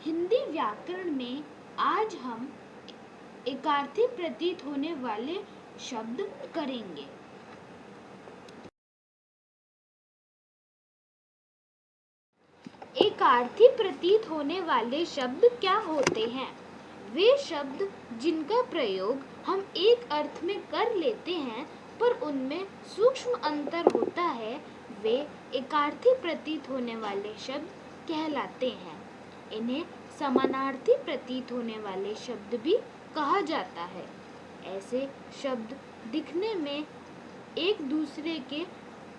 हिंदी व्याकरण में आज हम एकार्थी प्रतीत होने वाले शब्द करेंगे। एकार्थी प्रतीत होने वाले शब्द क्या होते हैं? वे शब्द जिनका प्रयोग हम एक अर्थ में कर लेते हैं पर उनमें सूक्ष्म अंतर होता है, वे एकार्थी प्रतीत होने वाले शब्द कहलाते हैं। इन्हें समानार्थी प्रतीत होने वाले शब्द भी कहा जाता है। ऐसे शब्द दिखने में एक दूसरे के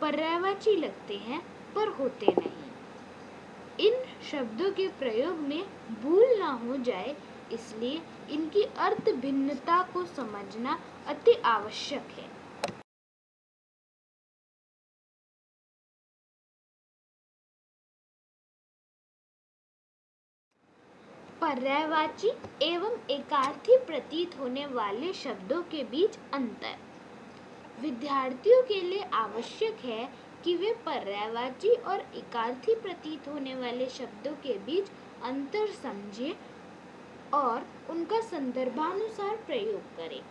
पर्यायवाची लगते हैं पर होते नहीं। इन शब्दों के प्रयोग में भूल ना हो जाए, इसलिए इनकी अर्थ भिन्नता को समझना अति आवश्यक है। पर्यायवाची एवं एकार्थी प्रतीत होने वाले शब्दों के बीच अंतर। विद्यार्थियों के लिए आवश्यक है कि वे पर्यायवाची और एकार्थी प्रतीत होने वाले शब्दों के बीच अंतर समझें और उनका संदर्भानुसार प्रयोग करें।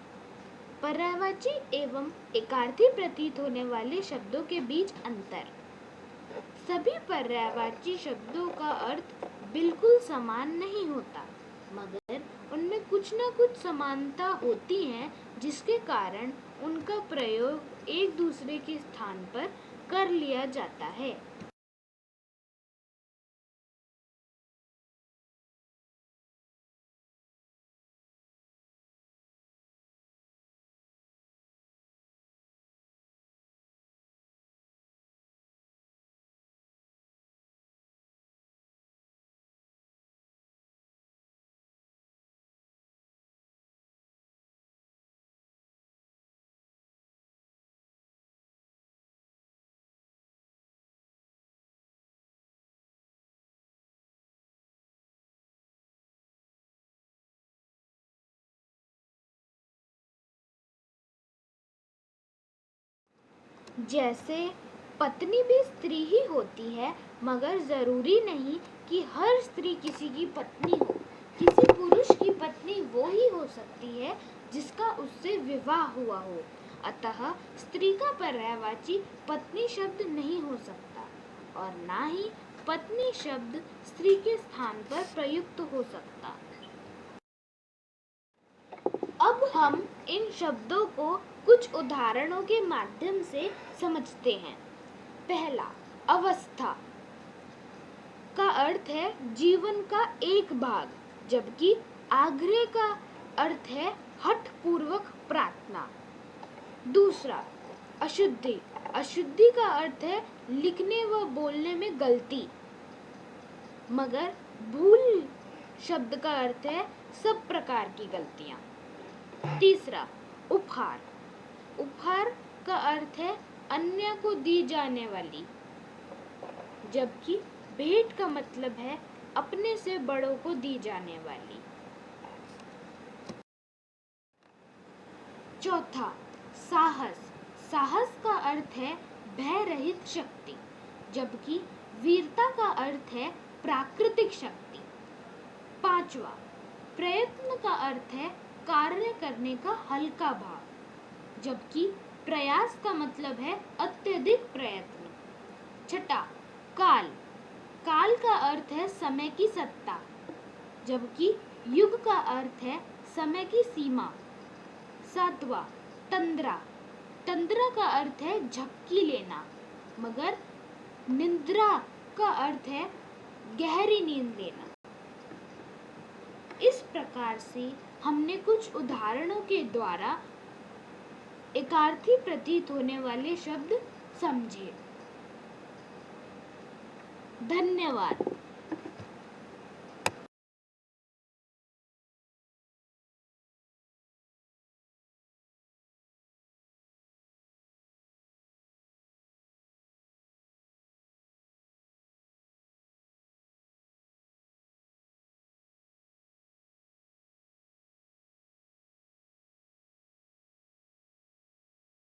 पर्यायवाची एवं एकार्थी प्रतीत होने वाले शब्दों के बीच अंतर। सभी पर्यायवाची शब्दों का अर्थ बिल्कुल समान नहीं होता, मगर उनमें कुछ न कुछ समानता होती है, जिसके कारण उनका प्रयोग एक दूसरे के स्थान पर कर लिया जाता है। जैसे पत्नी भी स्त्री ही होती है, मगर जरूरी नहीं कि हर स्त्री किसी की पत्नी हो। किसी पुरुष की पत्नी वो ही हो सकती है जिसका उससे विवाह हुआ हो। अतः स्त्री का पर्यायवाची पत्नी शब्द नहीं हो सकता और ना ही पत्नी शब्द स्त्री के स्थान पर प्रयुक्त हो सकता। अब हम इन शब्दों को कुछ उदाहरणों के माध्यम से समझते हैं। पहला, अवस्था का अर्थ है जीवन का एक भाग, जबकि आग्रह का अर्थ है हठ पूर्वक प्रार्थना। दूसरा, अशुद्धि। अशुद्धि का अर्थ है लिखने व बोलने में गलती, मगर भूल शब्द का अर्थ है सब प्रकार की गलतियां। तीसरा, उपहार। उपहार का अर्थ है अन्य को दी जाने वाली, जबकि भेंट का मतलब है अपने से बड़ों को दी जाने वाली। चौथा, साहस। साहस का अर्थ है भय रहित शक्ति, जबकि वीरता का अर्थ है प्राकृतिक शक्ति। पांचवा, प्रयत्न का अर्थ है कार्य करने का हल्का भाव, जबकि प्रयास का मतलब है अत्यधिक प्रयत्न। छठा, काल। काल का अर्थ है समय की सत्ता, जबकि युग का अर्थ है समय की सीमा। सातवां, तंद्रा। तंद्रा का अर्थ है झपकी लेना, मगर निद्रा का अर्थ है गहरी नींद लेना। इस प्रकार से हमने कुछ उदाहरणों के द्वारा एकार्थी प्रतीत होने वाले शब्द समझे। धन्यवाद।